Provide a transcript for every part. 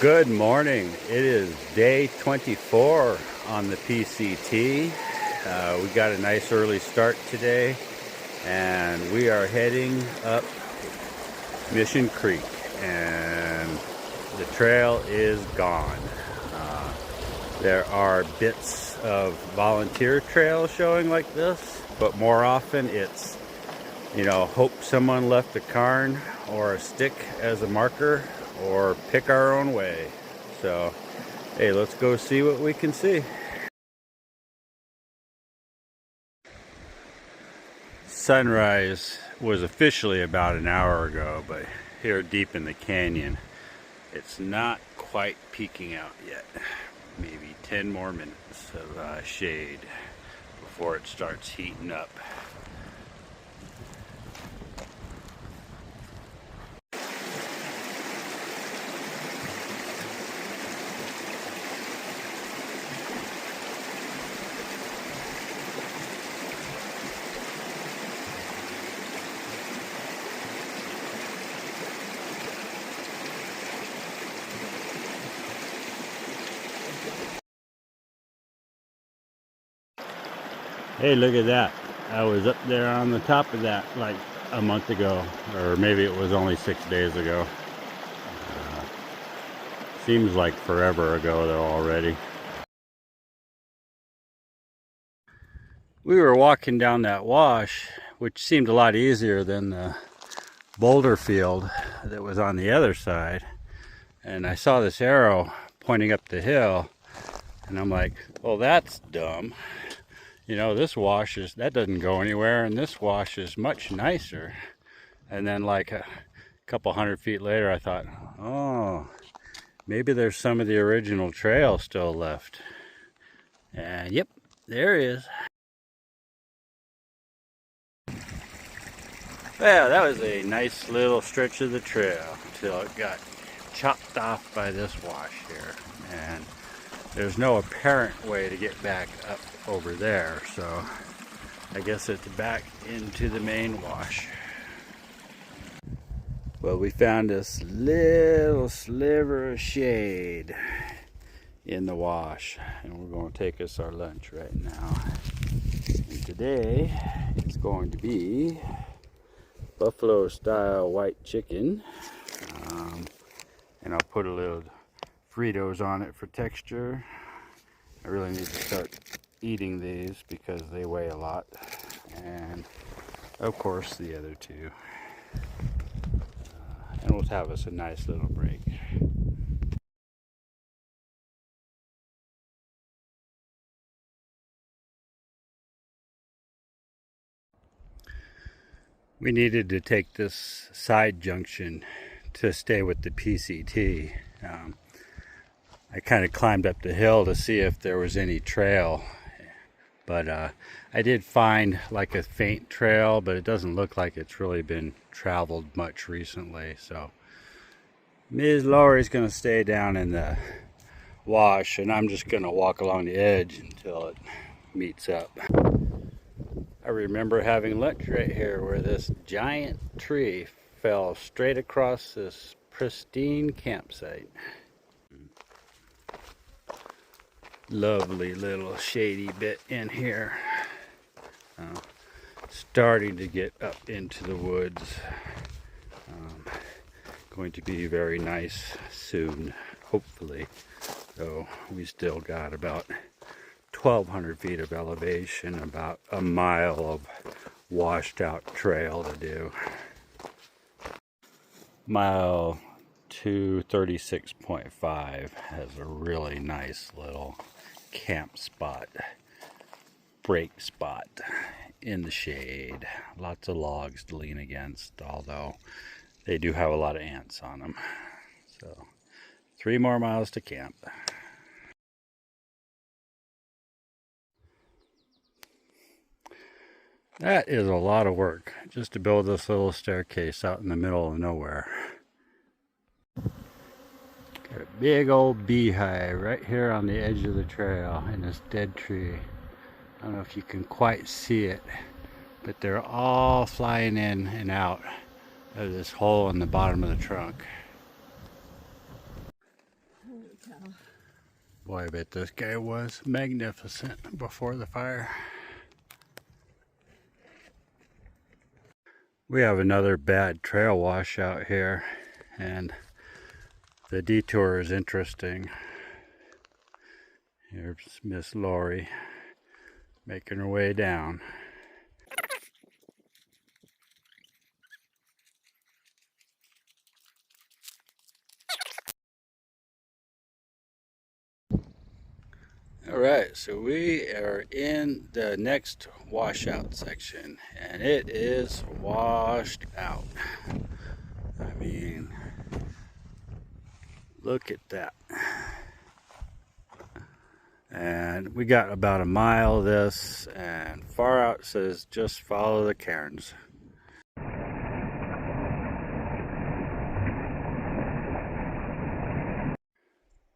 Good morning. It is day 24 on the PCT. We got a nice early start today, and we are heading up Mission Creek, and the trail is gone. There are bits of volunteer trail showing like this, but more often it's, hope someone left a cairn or a stick as a marker, or pick our own way. So, hey, let's go see what we can see. Sunrise was officially about an hour ago, but here deep in the canyon, it's not quite peeking out yet. Maybe 10 more minutes of shade before it starts heating up. Hey, look at that. I was up there on the top of that like a month ago, or maybe it was only 6 days ago. Seems like forever ago though already. We were walking down that wash, which seemed a lot easier than the boulder field that was on the other side. And I saw this arrow pointing up the hill, and I'm like, well, that's dumb. This wash that doesn't go anywhere, and this wash is much nicer. And then like a couple 100 feet later, I thought, oh, maybe there's some of the original trail still left. And yep, there is. Well, that was a nice little stretch of the trail until it got chopped off by this wash here. And there's no apparent way to get back up over there, so I guess it's back into the main wash. Well, we found this little sliver of shade in the wash, and we're going to take us our lunch right now. And today it's going to be buffalo style white chicken, and I'll put a little Fritos on it for texture. I really need to start eating these because they weigh a lot, and of course the other two, and we'll have us a nice little break. We needed to take this side junction to stay with the PCT. I kind of climbed up the hill to see if there was any trail, but I did find like a faint trail, but it doesn't look like it's really been traveled much recently. So Ms. Laurie's going to stay down in the wash, and I'm just going to walk along the edge until it meets up. I remember having lunch right here where this giant tree fell straight across this pristine campsite. Lovely little shady bit in here. Starting to get up into the woods. Going to be very nice soon, hopefully. So we still got about 1,200 feet of elevation, about a mile of washed out trail to do. Mile 236.5 has a really nice little camp spot, break spot in the shade. Lots of logs to lean against, although they do have a lot of ants on them. So 3 more miles to camp. That is a lot of work just to build this little staircase out in the middle of nowhere. Got a big old beehive right here on the edge of the trail in this dead tree. I don't know if you can quite see it, but they're all flying in and out of this hole in the bottom of the trunk. Boy, I bet this guy was magnificent before the fire. We have another bad trail washout here, and the detour is interesting. Here's Miss Lori making her way down. Alright, so we are in the next washout section, and it is washed out. I mean, look at that. And we got about a mile of this, and far out says just follow the cairns.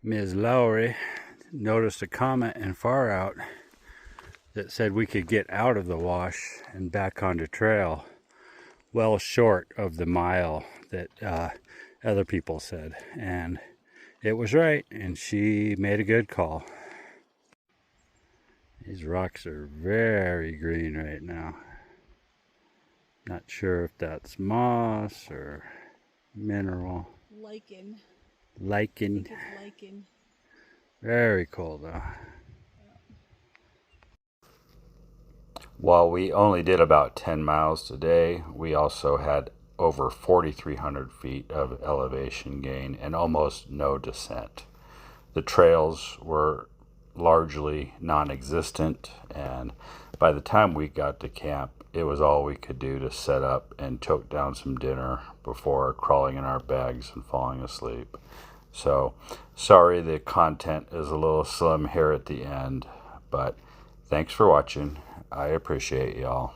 Ms. Lowry noticed a comment in far out that said we could get out of the wash and back onto trail well short of the mile that other people said, and it was right, and she made a good call. These rocks are very green right now. Not sure if that's moss or mineral. Lichen. Lichen. It's lichen. Very cool though. While we only did about 10 miles today, we also had over 4,300 feet of elevation gain and almost no descent. The trails were largely non-existent, and by the time we got to camp, it was all we could do to set up and choke down some dinner before crawling in our bags and falling asleep. So, sorry the content is a little slim here at the end, but thanks for watching. I appreciate y'all.